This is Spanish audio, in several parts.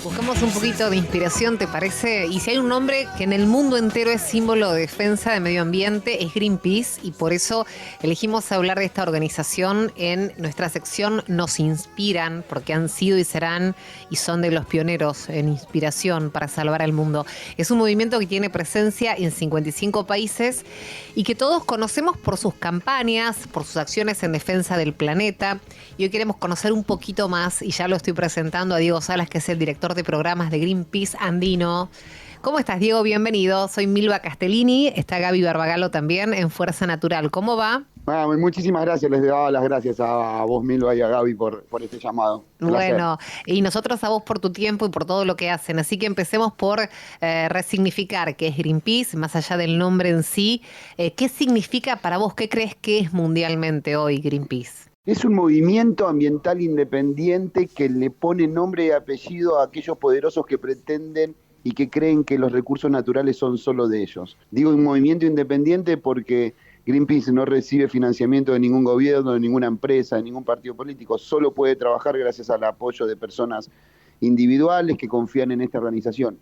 Buscamos un poquito de inspiración, ¿te parece? Y si hay un nombre que en el mundo entero es símbolo de defensa del medio ambiente, es Greenpeace, y por eso elegimos hablar de esta organización en nuestra sección Nos Inspiran, porque han sido y serán y son de los pioneros en inspiración para salvar al mundo. Es un movimiento que tiene presencia en 55 países y que todos conocemos por sus campañas, por sus acciones en defensa del planeta. Y hoy queremos conocer un poquito más, y ya lo estoy presentando a Diego Salas, que es el director de programas de Greenpeace Andino. ¿Cómo estás, Diego? Bienvenido. Soy Milva Castellini, está Gaby Barbagalo también en Fuerza Natural. ¿Cómo va? Muchísimas gracias, les daba las gracias a vos, Milva, y a Gaby por este llamado. Placer. Bueno, y nosotros a vos por tu tiempo y por todo lo que hacen. Así que empecemos por resignificar qué es Greenpeace, más allá del nombre en sí. ¿Qué significa para vos? ¿Qué crees que es mundialmente hoy Greenpeace? Es un movimiento ambiental independiente que le pone nombre y apellido a aquellos poderosos que pretenden y que creen que los recursos naturales son solo de ellos. Digo un movimiento independiente porque Greenpeace no recibe financiamiento de ningún gobierno, de ninguna empresa, de ningún partido político, solo puede trabajar gracias al apoyo de personas individuales que confían en esta organización.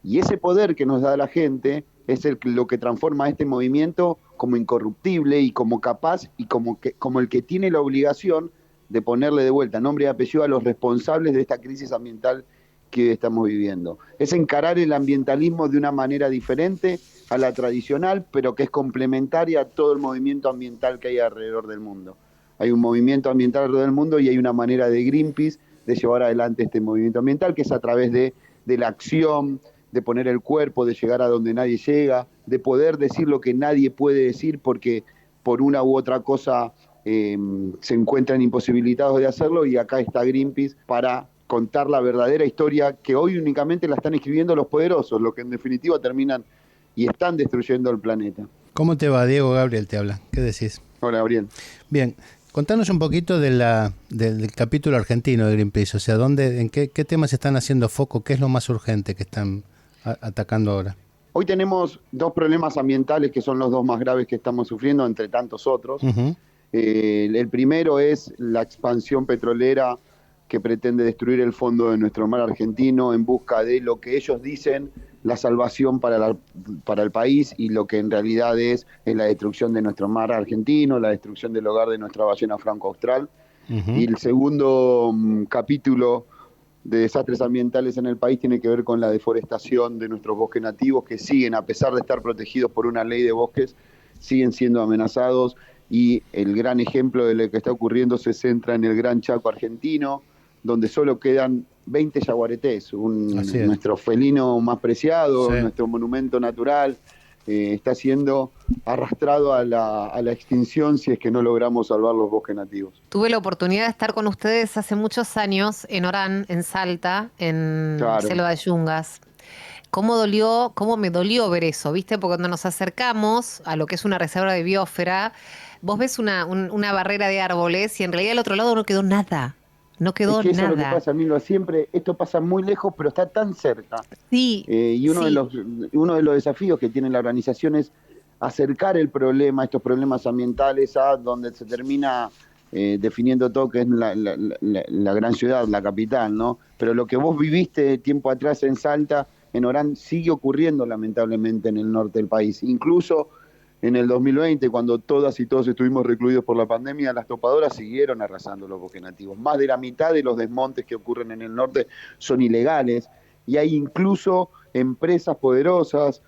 Y ese poder que nos da la gente es lo que transforma a este movimiento como incorruptible y como capaz y como el que tiene la obligación de ponerle de vuelta nombre y apellido a los responsables de esta crisis ambiental que hoy estamos viviendo. Es encarar el ambientalismo de una manera diferente a la tradicional, pero que es complementaria a todo el movimiento ambiental que hay alrededor del mundo. Hay un movimiento ambiental alrededor del mundo y hay una manera de Greenpeace de llevar adelante este movimiento ambiental, que es a través de la acción, de poner el cuerpo, de llegar a donde nadie llega, de poder decir lo que nadie puede decir porque por una u otra cosa se encuentran imposibilitados de hacerlo, y acá está Greenpeace para contar la verdadera historia que hoy únicamente la están escribiendo los poderosos, los que en definitiva terminan y están destruyendo el planeta. ¿Cómo te va, Diego? Gabriel te habla. ¿Qué decís? Hola, Gabriel. Bien, contanos un poquito del capítulo argentino de Greenpeace, o sea, en qué temas están haciendo foco, qué es lo más urgente que están atacando ahora. Hoy tenemos dos problemas ambientales que son los dos más graves que estamos sufriendo, entre tantos otros. Uh-huh. El primero es la expansión petrolera que pretende destruir el fondo de nuestro mar argentino en busca de lo que ellos dicen la salvación para el país, y lo que en realidad es la destrucción de nuestro mar argentino, la destrucción del hogar de nuestra ballena franco-austral. Uh-huh. Y el segundo capítulo de desastres ambientales en el país tiene que ver con la deforestación de nuestros bosques nativos, que siguen, a pesar de estar protegidos por una ley de bosques, siguen siendo amenazados, y el gran ejemplo de lo que está ocurriendo se centra en el Gran Chaco argentino, donde solo quedan 20 yaguaretés, nuestro felino más preciado, sí, nuestro monumento natural, está siendo arrastrado a la extinción si es que no logramos salvar los bosques nativos. Tuve la oportunidad de estar con ustedes hace muchos años en Orán, en Salta, en Selva de Yungas. ¿Cómo me dolió ver eso? ¿Viste? Porque cuando nos acercamos a lo que es una reserva de biosfera, vos ves una barrera de árboles y en realidad al otro lado no quedó nada. No quedó nada. Eso es lo que pasa, Milo, siempre esto pasa muy lejos, pero está tan cerca. Sí. Y uno de los desafíos que tiene la organización es acercar el problema, estos problemas ambientales, a donde se termina definiendo todo, que es la gran ciudad, la capital, ¿no? Pero lo que vos viviste tiempo atrás en Salta, en Orán, sigue ocurriendo lamentablemente en el norte del país. Incluso en el 2020, cuando todas y todos estuvimos recluidos por la pandemia, las topadoras siguieron arrasando los bosques nativos. Más de la mitad de los desmontes que ocurren en el norte son ilegales, y hay incluso empresas poderosas,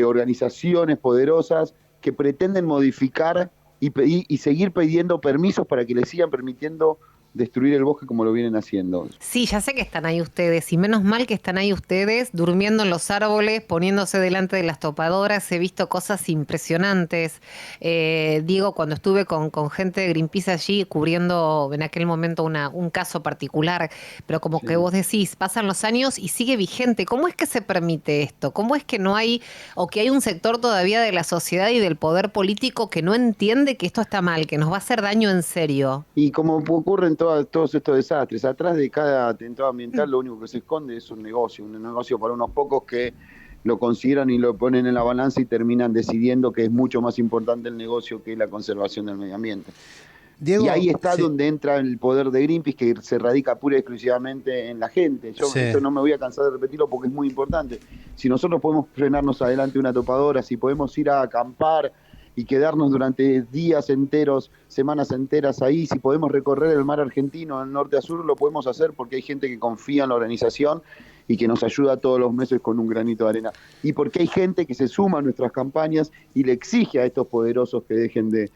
organizaciones poderosas que pretenden modificar y seguir pidiendo permisos para que les sigan permitiendo destruir el bosque como lo vienen haciendo. Sí, ya sé que están ahí ustedes, y menos mal que están ahí ustedes durmiendo en los árboles, poniéndose delante de las topadoras. He visto cosas impresionantes. Diego, cuando estuve con gente de Greenpeace allí cubriendo en aquel momento un caso particular, pero como que vos decís, pasan los años y sigue vigente. ¿Cómo es que se permite esto? ¿Cómo es que no hay, o que hay un sector todavía de la sociedad y del poder político que no entiende que esto está mal, que nos va a hacer daño en serio? Y como ocurre en todos estos desastres, atrás de cada atentado ambiental lo único que se esconde es un negocio para unos pocos que lo consideran y lo ponen en la balanza y terminan decidiendo que es mucho más importante el negocio que la conservación del medio ambiente. Diego, y ahí está sí. donde entra el poder de Greenpeace, que se radica pura y exclusivamente en la gente. Yo Sí. esto no me voy a cansar de repetirlo porque es muy importante. Si nosotros podemos frenarnos adelante una topadora, si podemos ir a acampar y quedarnos durante días enteros, semanas enteras ahí, si podemos recorrer el mar argentino de norte a sur, lo podemos hacer porque hay gente que confía en la organización y que nos ayuda todos los meses con un granito de arena. Y porque hay gente que se suma a nuestras campañas y le exige a estos poderosos que dejen de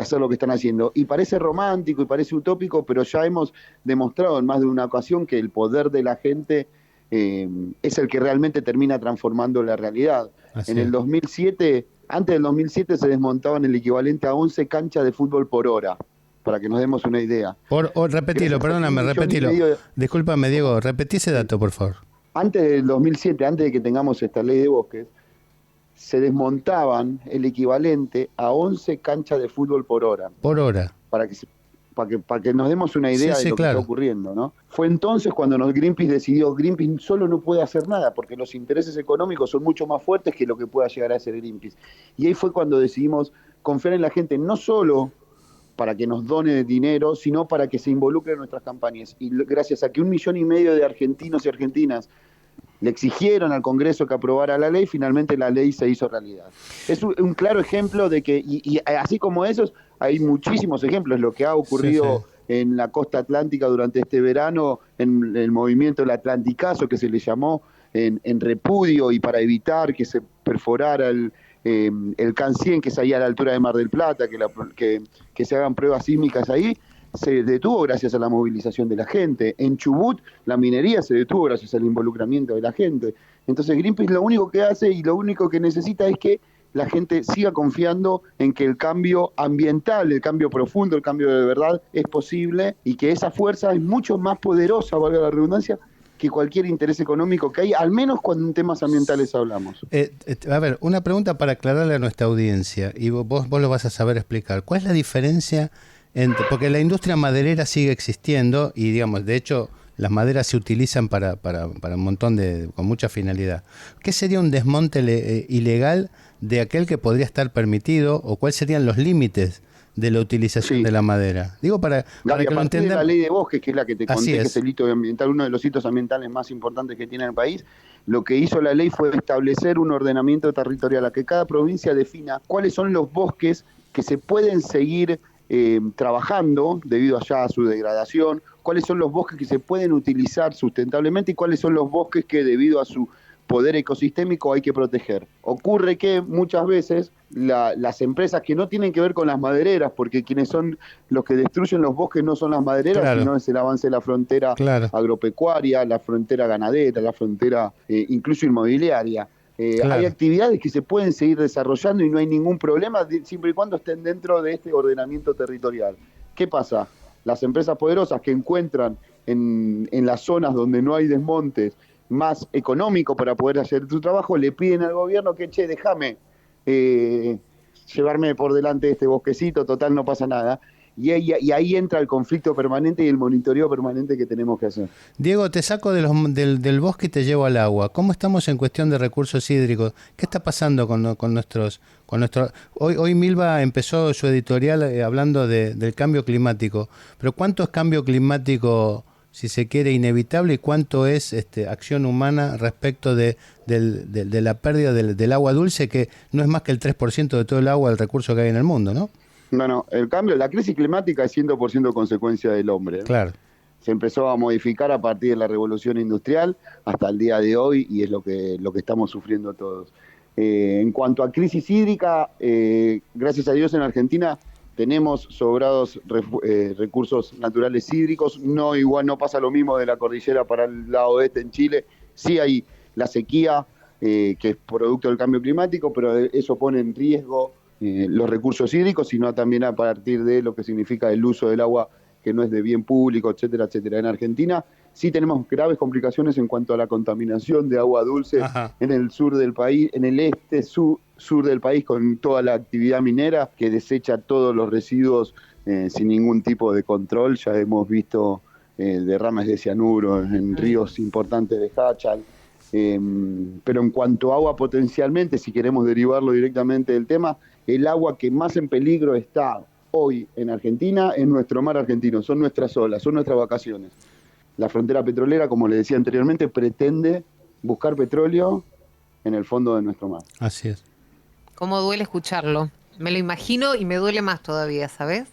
hacer lo que están haciendo. Y parece romántico y parece utópico, pero ya hemos demostrado en más de una ocasión que el poder de la gente es el que realmente termina transformando la realidad. Así En el es. 2007, antes del 2007 se desmontaban el equivalente a 11 canchas de fútbol por hora, para que nos demos una idea. Repetilo, Gracias a perdóname, 1,5 repetilo. millones. Discúlpame, Diego, repetí ese dato, por favor. Antes del 2007, antes de que tengamos esta ley de bosques, se desmontaban el equivalente a 11 canchas de fútbol por hora, Por hora. para que nos demos una idea Sí, de lo que claro. está ocurriendo, ¿no? Fue entonces cuando Greenpeace decidió, Greenpeace solo no puede hacer nada, porque los intereses económicos son mucho más fuertes que lo que pueda llegar a ser Greenpeace. Y ahí fue cuando decidimos confiar en la gente, no solo para que nos done dinero, sino para que se involucre en nuestras campañas. Y gracias a que 1,5 millones de argentinos y argentinas le exigieron al Congreso que aprobara la ley, finalmente la ley se hizo realidad. Es un claro ejemplo de que, y así como esos, hay muchísimos ejemplos. Lo que ha ocurrido en la costa atlántica durante este verano, en el movimiento del Atlanticazo, que se le llamó, en repudio y para evitar que se perforara el CAN 100, que es ahí a la altura de Mar del Plata, que se hagan pruebas sísmicas ahí, se detuvo gracias a la movilización de la gente. En Chubut la minería se detuvo gracias al involucramiento de la gente. Entonces Greenpeace lo único que hace y lo único que necesita es que la gente siga confiando en que el cambio ambiental, el cambio profundo, el cambio de verdad es posible y que esa fuerza es mucho más poderosa, valga la redundancia, que cualquier interés económico que hay, al menos cuando en temas ambientales hablamos. A ver, una pregunta para aclararle a nuestra audiencia, y vos lo vas a saber explicar. ¿Cuál es la diferencia porque la industria maderera sigue existiendo y, digamos, de hecho, las maderas se utilizan para un montón con mucha finalidad? ¿Qué sería un desmonte ilegal de aquel que podría estar permitido o cuáles serían los límites de la utilización de la madera? Digo, para que lo entendamos. De la ley de bosques, que es la que te conté, que es el hito ambiental, uno de los hitos ambientales más importantes que tiene el país, lo que hizo la ley fue establecer un ordenamiento territorial, a que cada provincia defina cuáles son los bosques que se pueden seguir trabajando debido allá a su degradación, cuáles son los bosques que se pueden utilizar sustentablemente y cuáles son los bosques que debido a su poder ecosistémico hay que proteger. Ocurre que muchas veces las empresas que no tienen que ver con las madereras, porque quienes son los que destruyen los bosques no son las madereras, sino es el avance de la frontera agropecuaria, la frontera ganadera, la frontera incluso inmobiliaria. Hay actividades que se pueden seguir desarrollando y no hay ningún problema siempre y cuando estén dentro de este ordenamiento territorial. ¿Qué pasa? Las empresas poderosas que encuentran en las zonas donde no hay desmontes más económico para poder hacer su trabajo, le piden al gobierno que, déjame llevarme por delante de este bosquecito, total no pasa nada. Y ahí entra el conflicto permanente y el monitoreo permanente que tenemos que hacer. Diego, te saco del bosque y te llevo al agua. ¿Cómo estamos en cuestión de recursos hídricos? ¿Qué está pasando con nuestros... Hoy Milva empezó su editorial hablando del cambio climático. Pero ¿cuánto es cambio climático, si se quiere, inevitable, y cuánto es acción humana respecto de la pérdida del agua dulce, que no es más que el 3% de todo el agua, del recurso que hay en el mundo, ¿no? No, la crisis climática es 100% consecuencia del hombre. Claro. Se empezó a modificar a partir de la revolución industrial hasta el día de hoy y es lo que estamos sufriendo todos. En cuanto a crisis hídrica, gracias a Dios en Argentina tenemos sobrados recursos naturales hídricos. Igual no pasa lo mismo de la cordillera para el lado oeste en Chile. Sí hay la sequía, que es producto del cambio climático, pero eso pone en riesgo los recursos hídricos, sino también a partir de lo que significa el uso del agua que no es de bien público, etcétera, etcétera. En Argentina sí tenemos graves complicaciones en cuanto a la contaminación de agua dulce. Ajá. En el sur del país, en el sur del país, con toda la actividad minera que desecha todos los residuos sin ningún tipo de control. Ya hemos visto derrames de cianuro en ríos importantes de Hachal. Pero en cuanto a agua potencialmente, si queremos derivarlo directamente del tema, el agua que más en peligro está hoy en Argentina es nuestro mar argentino, son nuestras olas, son nuestras vacaciones. La frontera petrolera, como le decía anteriormente, pretende buscar petróleo en el fondo de nuestro mar. Así es. Cómo duele escucharlo. Me lo imagino y me duele más todavía, ¿sabes?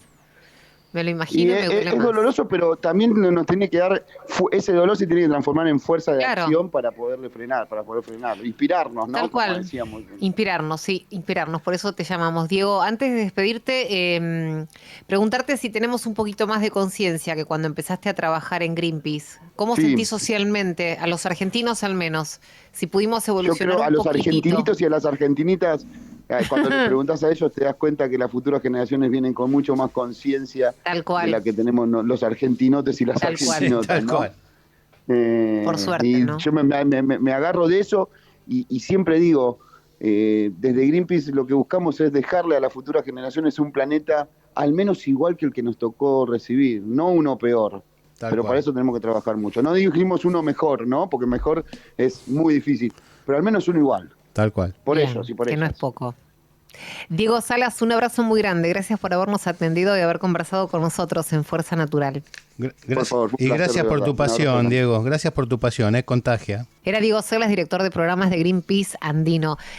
Me lo imagino y me duele es más. doloroso, pero también nos tiene que dar, ese dolor se tiene que transformar en fuerza de acción para poder frenarlo, inspirarnos, ¿no? Tal cual, como decíamos. inspirarnos, sí, inspirarnos, por eso te llamamos. Diego, antes de despedirte, preguntarte si tenemos un poquito más de conciencia que cuando empezaste a trabajar en Greenpeace. ¿Cómo sentís socialmente, a los argentinos al menos, si pudimos evolucionar Yo creo un a los poquitito? argentinitos y a las argentinitas, cuando les preguntas a ellos te das cuenta que las futuras generaciones vienen con mucho más conciencia de la que tenemos los argentinotes y las argentinotas. Tal cual. Por suerte, y ¿no? yo me agarro de eso y siempre digo, desde Greenpeace lo que buscamos es dejarle a las futuras generaciones un planeta al menos igual que el que nos tocó recibir, no uno peor. Pero para eso tenemos que trabajar mucho. No dijimos uno mejor, ¿no? Porque mejor es muy difícil, pero al menos uno igual. Tal cual. Por Bien, ellos y por que ellas. no es poco. Diego Salas, un abrazo muy grande. Gracias por habernos atendido y haber conversado con nosotros en Fuerza Natural. Por favor, y gracias por tu pasión, Diego. Gracias por tu pasión, contagia. Era Diego Salas, director de programas de Greenpeace Andino.